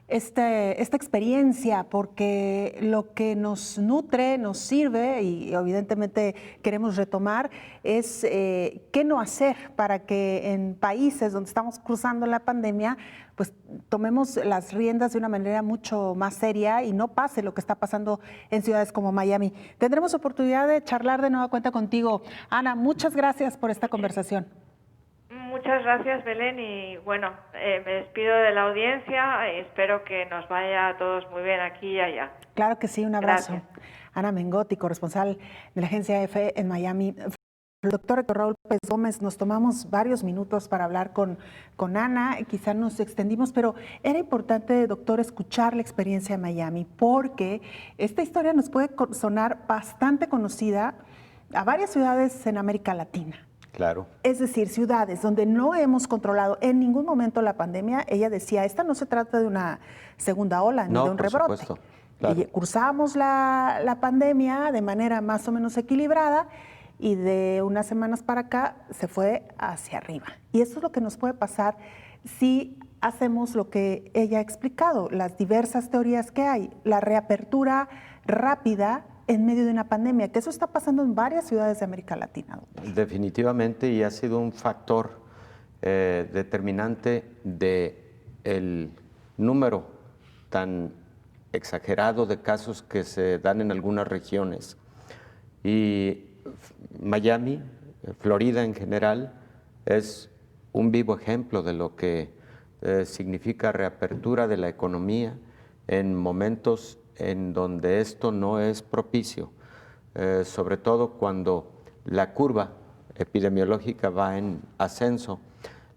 esta experiencia, porque lo que nos nutre, nos sirve y evidentemente queremos retomar es qué no hacer para que en países donde estamos cruzando la pandemia pues tomemos las riendas de una manera mucho más seria y no pase lo que está pasando en ciudades como Miami. Tendremos oportunidad de charlar de nueva cuenta contigo. Ana, muchas gracias por esta conversación. Muchas gracias, Belén, y bueno, me despido de la audiencia, espero que nos vaya a todos muy bien aquí y allá. Claro que sí, un abrazo. Gracias. Ana Mengotti, corresponsal de la agencia EFE en Miami. el doctor Héctor Raúl López Gómez. Nos tomamos varios minutos para hablar con Ana, quizá nos extendimos, pero era importante, doctor, escuchar la experiencia de Miami, porque esta historia nos puede sonar bastante conocida a varias ciudades en América Latina. Claro. Es decir, ciudades donde no hemos controlado en ningún momento la pandemia. Ella decía, esta no se trata de una segunda ola ni de un rebrote. Supuesto, claro. Cursamos la pandemia de manera más o menos equilibrada y de unas semanas para acá se fue hacia arriba. Y eso es lo que nos puede pasar si hacemos lo que ella ha explicado, las diversas teorías que hay, la reapertura rápida en medio de una pandemia, que eso está pasando en varias ciudades de América Latina. Definitivamente, y ha sido un factor determinante del número tan exagerado de casos que se dan en algunas regiones. Y Miami, Florida en general, es un vivo ejemplo de lo que significa reapertura de la economía en momentos en donde esto no es propicio, sobre todo cuando la curva epidemiológica va en ascenso.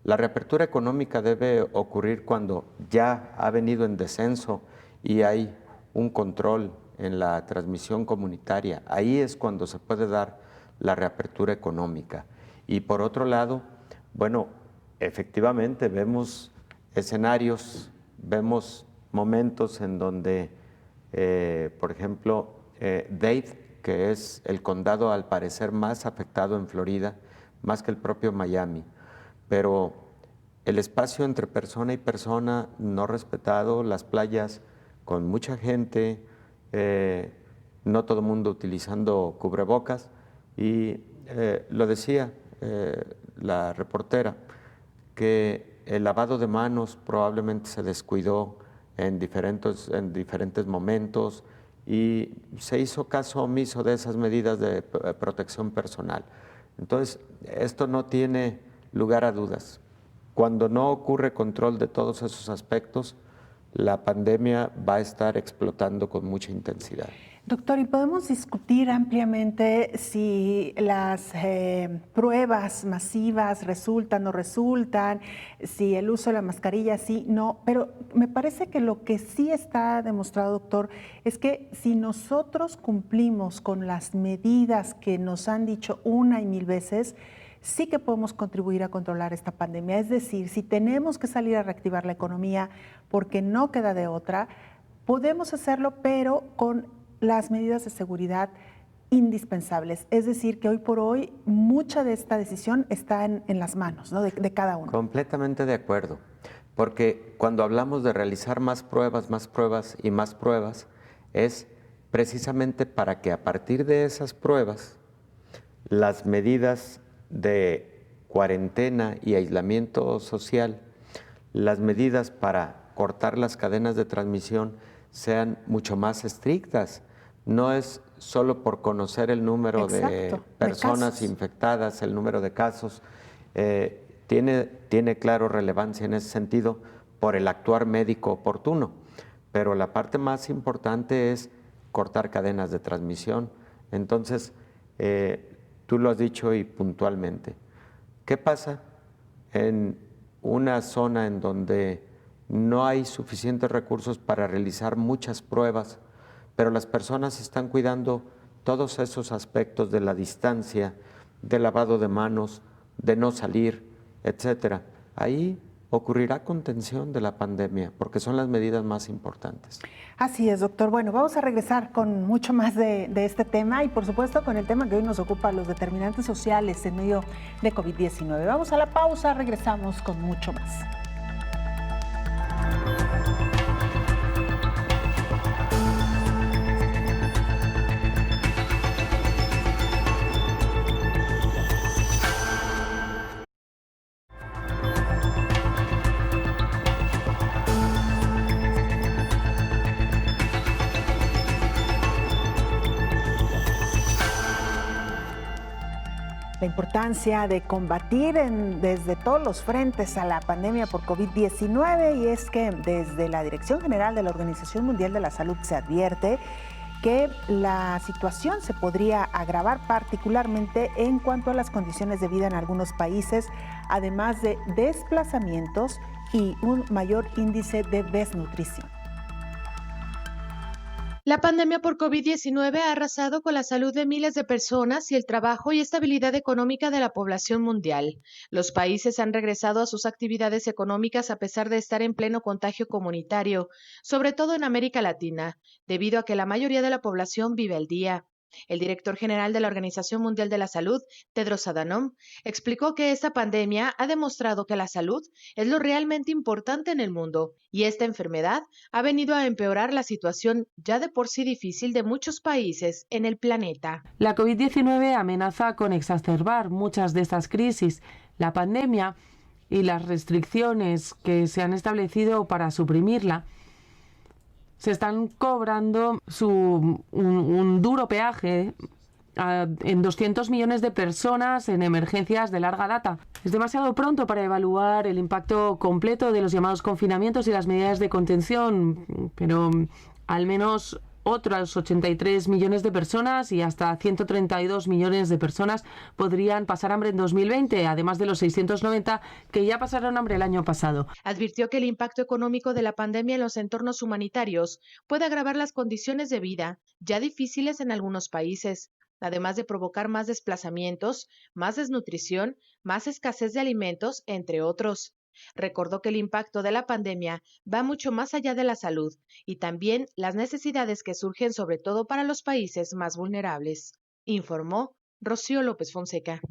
La reapertura económica debe ocurrir cuando ya ha venido en descenso y hay un control en la transmisión comunitaria. Ahí es cuando se puede dar la reapertura económica. Y por otro lado, bueno, efectivamente vemos escenarios, vemos momentos en donde, por ejemplo, Dade, que es el condado al parecer más afectado en Florida, más que el propio Miami, pero el espacio entre persona y persona no respetado, las playas con mucha gente, no todo el mundo utilizando cubrebocas, y lo decía la reportera, que el lavado de manos probablemente se descuidó en diferentes momentos y se hizo caso omiso de esas medidas de protección personal. Entonces, esto no tiene lugar a dudas. Cuando no ocurre control de todos esos aspectos, la pandemia va a estar explotando con mucha intensidad. Doctor, ¿y podemos discutir ampliamente si las pruebas masivas resultan o no resultan, si el uso de la mascarilla sí, no? Pero me parece que lo que sí está demostrado, doctor, es que si nosotros cumplimos con las medidas que nos han dicho una y mil veces, sí que podemos contribuir a controlar esta pandemia. Es decir, si tenemos que salir a reactivar la economía porque no queda de otra, podemos hacerlo, pero con las medidas de seguridad indispensables. Es decir, que hoy por hoy mucha de esta decisión está en las manos, ¿no? de cada uno. Completamente de acuerdo, porque cuando hablamos de realizar más pruebas y más pruebas, es precisamente para que a partir de esas pruebas las medidas de cuarentena y aislamiento social, las medidas para cortar las cadenas de transmisión sean mucho más estrictas. No es solo por conocer el número de personas infectadas, el número de casos, tiene claro relevancia en ese sentido por el actuar médico oportuno, pero la parte más importante es cortar cadenas de transmisión. Entonces, tú lo has dicho y puntualmente. ¿Qué pasa en una zona en donde no hay suficientes recursos para realizar muchas pruebas, pero las personas están cuidando todos esos aspectos de la distancia, del lavado de manos, de no salir, etcétera? Ahí ocurrirá contención de la pandemia, porque son las medidas más importantes. Así es, doctor. Bueno, vamos a regresar con mucho más de este tema y, por supuesto, con el tema que hoy nos ocupa, los determinantes sociales en medio de COVID-19. Vamos a la pausa, regresamos con mucho más. La importancia de combatir desde todos los frentes a la pandemia por COVID-19, y es que desde la Dirección General de la Organización Mundial de la Salud se advierte que la situación se podría agravar, particularmente en cuanto a las condiciones de vida en algunos países, además de desplazamientos y un mayor índice de desnutrición. La pandemia por COVID-19 ha arrasado con la salud de miles de personas y el trabajo y estabilidad económica de la población mundial. Los países han regresado a sus actividades económicas a pesar de estar en pleno contagio comunitario, sobre todo en América Latina, debido a que la mayoría de la población vive al día. El director general de la Organización Mundial de la Salud, Tedros Adhanom, explicó que esta pandemia ha demostrado que la salud es lo realmente importante en el mundo y esta enfermedad ha venido a empeorar la situación ya de por sí difícil de muchos países en el planeta. La COVID-19 amenaza con exacerbar muchas de estas crisis. La pandemia y las restricciones que se han establecido para suprimirla se están cobrando un duro peaje en 200 millones de personas en emergencias de larga data. Es demasiado pronto para evaluar el impacto completo de los llamados confinamientos y las medidas de contención, pero al menos otros 83 millones de personas y hasta 132 millones de personas podrían pasar hambre en 2020, además de los 690 que ya pasaron hambre el año pasado. Advirtió que el impacto económico de la pandemia en los entornos humanitarios puede agravar las condiciones de vida, ya difíciles en algunos países, además de provocar más desplazamientos, más desnutrición, más escasez de alimentos, entre otros. Recordó que el impacto de la pandemia va mucho más allá de la salud y también las necesidades que surgen sobre todo para los países más vulnerables. Informó Rocío López Fonseca.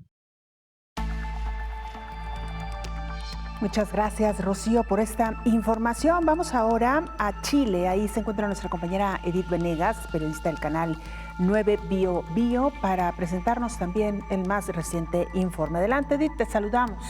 Muchas gracias, Rocío, por esta información. Vamos ahora a Chile. Ahí se encuentra nuestra compañera Edith Venegas, periodista del canal 9 Bio, para presentarnos también el más reciente informe. Adelante, Edith, te saludamos.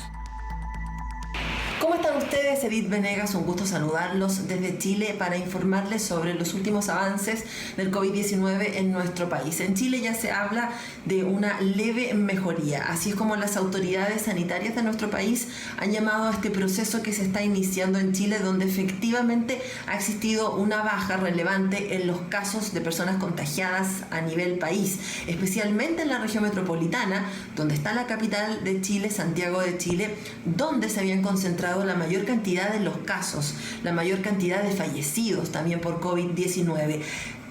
¿Cómo están ustedes? Edith Venegas, un gusto saludarlos desde Chile para informarles sobre los últimos avances del COVID-19 en nuestro país. En Chile ya se habla de una leve mejoría, así es como las autoridades sanitarias de nuestro país han llamado a este proceso que se está iniciando en Chile, donde efectivamente ha existido una baja relevante en los casos de personas contagiadas a nivel país, especialmente en la región metropolitana, donde está la capital de Chile, Santiago de Chile, donde se habían concentrado la mayor cantidad de los casos, la mayor cantidad de fallecidos también por COVID-19.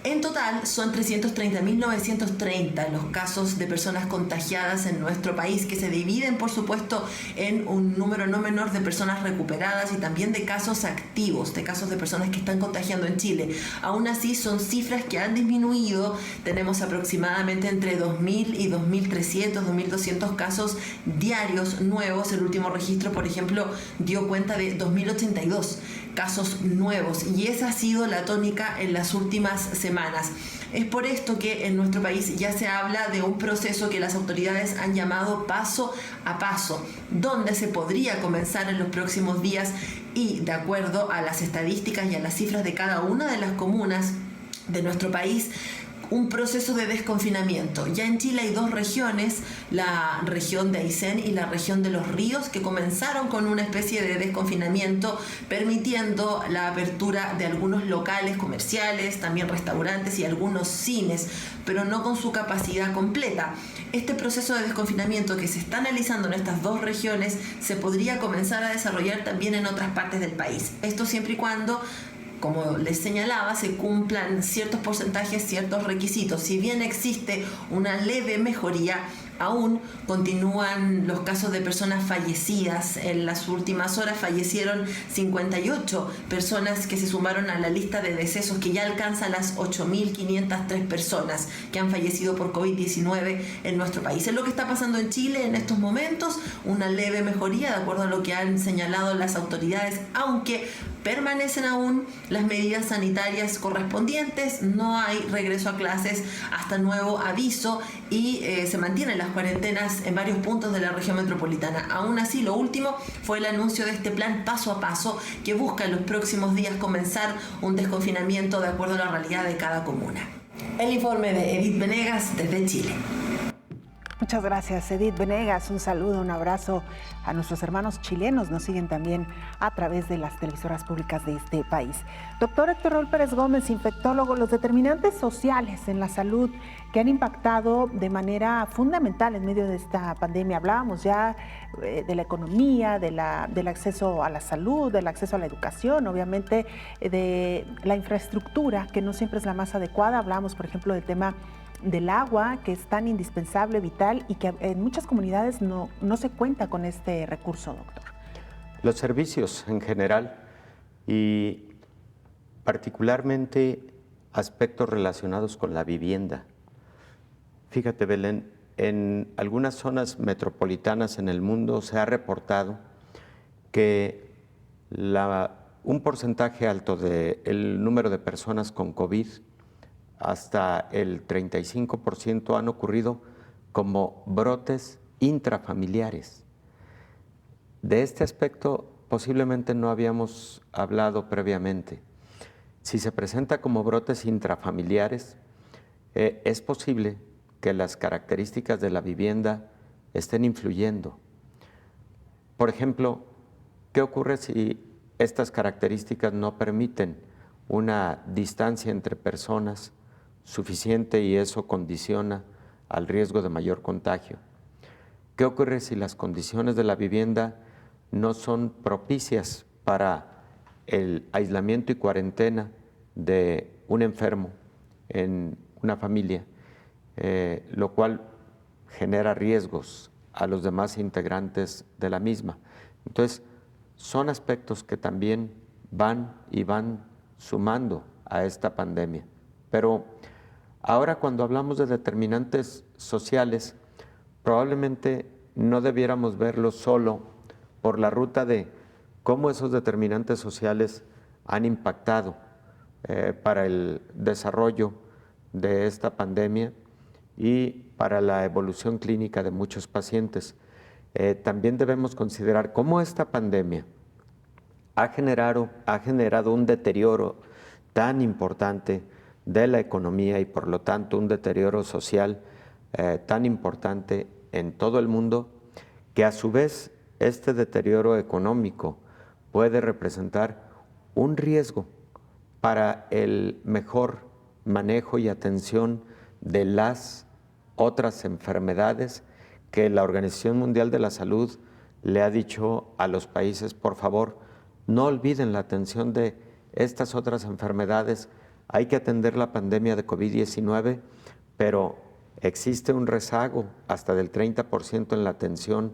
En total son 330.930 los casos de personas contagiadas en nuestro país, que se dividen, por supuesto, en un número no menor de personas recuperadas y también de casos activos, de casos de personas que están contagiando en Chile. Aún así, son cifras que han disminuido. Tenemos aproximadamente entre 2.000 y 2.300, 2.200 casos diarios nuevos. El último registro, por ejemplo, dio cuenta de 2.082 casos nuevos, y esa ha sido la tónica en las últimas semanas. Es por esto que en nuestro país ya se habla de un proceso que las autoridades han llamado paso a paso, donde se podría comenzar en los próximos días y, de acuerdo a las estadísticas y a las cifras de cada una de las comunas de nuestro país, un proceso de desconfinamiento. Ya en Chile hay dos regiones, la región de Aysén y la región de Los Ríos, que comenzaron con una especie de desconfinamiento, permitiendo la apertura de algunos locales comerciales, también restaurantes y algunos cines, pero no con su capacidad completa. Este proceso de desconfinamiento que se está analizando en estas dos regiones se podría comenzar a desarrollar también en otras partes del país. Esto siempre y cuando, como les señalaba, se cumplan ciertos porcentajes, ciertos requisitos. Si bien existe una leve mejoría, aún continúan los casos de personas fallecidas. En las últimas horas fallecieron 58 personas que se sumaron a la lista de decesos, que ya alcanza las 8.503 personas que han fallecido por COVID-19 en nuestro país. Es lo que está pasando en Chile en estos momentos, una leve mejoría de acuerdo a lo que han señalado las autoridades, aunque permanecen aún las medidas sanitarias correspondientes. No hay regreso a clases hasta nuevo aviso y se mantienen las cuarentenas en varios puntos de la región metropolitana. Aún así, lo último fue el anuncio de este plan paso a paso que busca en los próximos días comenzar un desconfinamiento de acuerdo a la realidad de cada comuna. El informe de Edith Venegas desde Chile. Muchas gracias, Edith Venegas. Un saludo, un abrazo a nuestros hermanos chilenos. Nos siguen también a través de las televisoras públicas de este país. Doctor Héctor Raúl Pérez Gómez, infectólogo, los determinantes sociales en la salud que han impactado de manera fundamental en medio de esta pandemia. Hablábamos ya de la economía, del acceso a la salud, del acceso a la educación, obviamente de la infraestructura, que no siempre es la más adecuada. Hablábamos, por ejemplo, del tema del agua, que es tan indispensable, vital, y que en muchas comunidades no se cuenta con este recurso, doctor. Los servicios en general y particularmente aspectos relacionados con la vivienda. Fíjate, Belén, en algunas zonas metropolitanas en el mundo se ha reportado que un porcentaje alto del número de personas con COVID, hasta el 35%, han ocurrido como brotes intrafamiliares. De este aspecto posiblemente no habíamos hablado previamente. Si se presenta como brotes intrafamiliares, es posible que las características de la vivienda estén influyendo. Por ejemplo, ¿qué ocurre si estas características no permiten una distancia entre personas suficiente y eso condiciona al riesgo de mayor contagio? ¿Qué ocurre si las condiciones de la vivienda no son propicias para el aislamiento y cuarentena de un enfermo en una familia, lo cual genera riesgos a los demás integrantes de la misma? Entonces, son aspectos que también van sumando a esta pandemia. Pero ahora, cuando hablamos de determinantes sociales, probablemente no debiéramos verlo solo por la ruta de cómo esos determinantes sociales han impactado para el desarrollo de esta pandemia y para la evolución clínica de muchos pacientes. También debemos considerar cómo esta pandemia ha generado un deterioro tan importante de la economía y por lo tanto un deterioro social tan importante en todo el mundo, que a su vez este deterioro económico puede representar un riesgo para el mejor manejo y atención de las otras enfermedades que la Organización Mundial de la Salud le ha dicho a los países: por favor, no olviden la atención de estas otras enfermedades. Hay que atender la pandemia de COVID-19, pero existe un rezago hasta del 30% en la atención,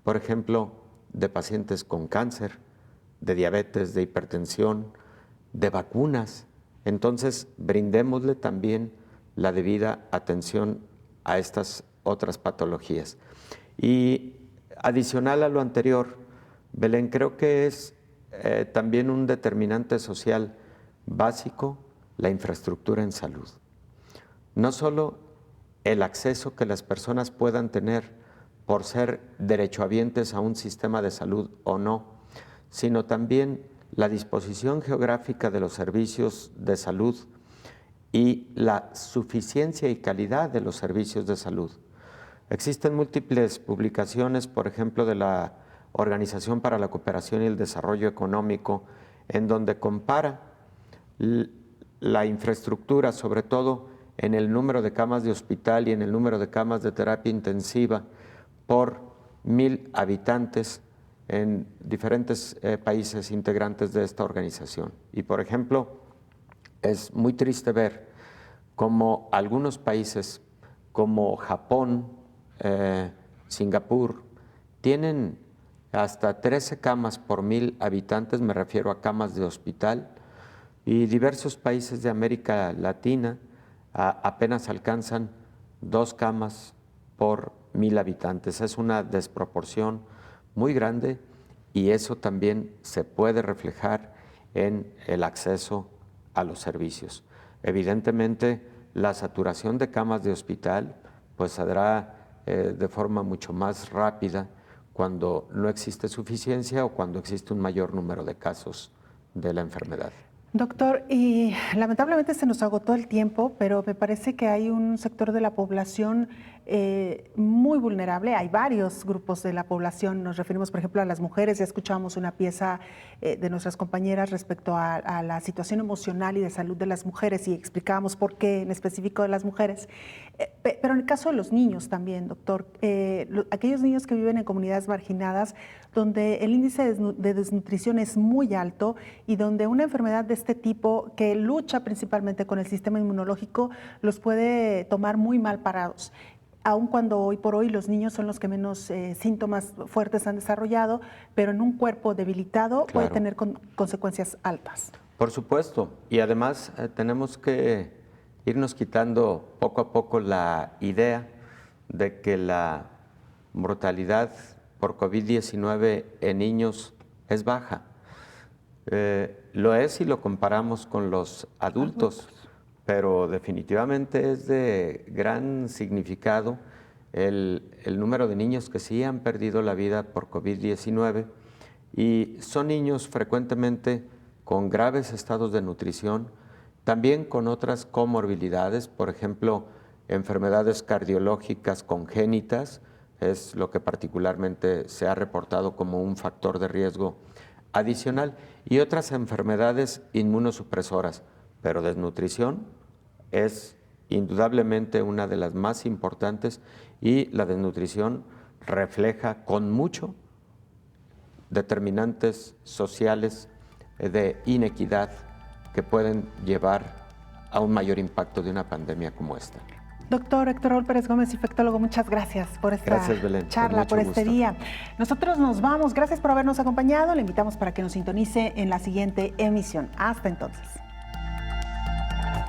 por ejemplo, de pacientes con cáncer, de diabetes, de hipertensión, de vacunas. Entonces, brindémosle también la debida atención a estas otras patologías. Y adicional a lo anterior, Belén, creo que es también un determinante social básico la infraestructura en salud. No solo el acceso que las personas puedan tener por ser derechohabientes a un sistema de salud o no, sino también la disposición geográfica de los servicios de salud y la suficiencia y calidad de los servicios de salud. Existen múltiples publicaciones, por ejemplo, de la Organización para la Cooperación y el Desarrollo Económico, en donde compara la infraestructura, sobre todo en el número de camas de hospital y en el número de camas de terapia intensiva por 1,000 habitantes en diferentes países integrantes de esta organización. Y, por ejemplo, es muy triste ver cómo algunos países como Japón, Singapur, tienen hasta 13 camas por 1,000 habitantes, me refiero a camas de hospital, y diversos países de América Latina apenas alcanzan 2 camas por 1,000 habitantes. Es una desproporción muy grande y eso también se puede reflejar en el acceso a los servicios. Evidentemente, la saturación de camas de hospital pues se dará de forma mucho más rápida cuando no existe suficiencia o cuando existe un mayor número de casos de la enfermedad. Doctor, y lamentablemente se nos agotó el tiempo, pero me parece que hay un sector de la población muy vulnerable. Hay varios grupos de la población, nos referimos por ejemplo a las mujeres, ya escuchamos una pieza de nuestras compañeras respecto a la situación emocional y de salud de las mujeres y explicábamos por qué en específico de las mujeres. Pero en el caso de los niños también, doctor, aquellos niños que viven en comunidades marginadas donde el índice de desnutrición es muy alto y donde una enfermedad de este tipo que lucha principalmente con el sistema inmunológico los puede tomar muy mal parados. Aun cuando hoy por hoy los niños son los que menos síntomas fuertes han desarrollado, pero en un cuerpo debilitado puede tener consecuencias altas. Por supuesto, y además tenemos que irnos quitando poco a poco la idea de que la mortalidad por COVID-19 en niños es baja. Lo es si lo comparamos con los adultos. Pero definitivamente es de gran significado el número de niños que sí han perdido la vida por COVID-19 y son niños frecuentemente con graves estados de nutrición, también con otras comorbilidades, por ejemplo, enfermedades cardiológicas congénitas, es lo que particularmente se ha reportado como un factor de riesgo adicional, y otras enfermedades inmunosupresoras. Pero desnutrición es indudablemente una de las más importantes y la desnutrición refleja con mucho determinantes sociales de inequidad que pueden llevar a un mayor impacto de una pandemia como esta. Doctor Héctor Raúl Pérez Gómez, infectólogo, muchas gracias por esta charla, por este día. Nosotros nos vamos, gracias por habernos acompañado, le invitamos para que nos sintonice en la siguiente emisión. Hasta entonces.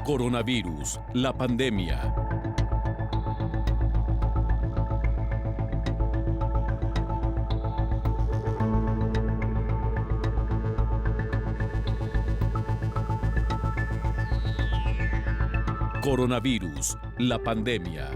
Coronavirus, la pandemia. Coronavirus, la pandemia.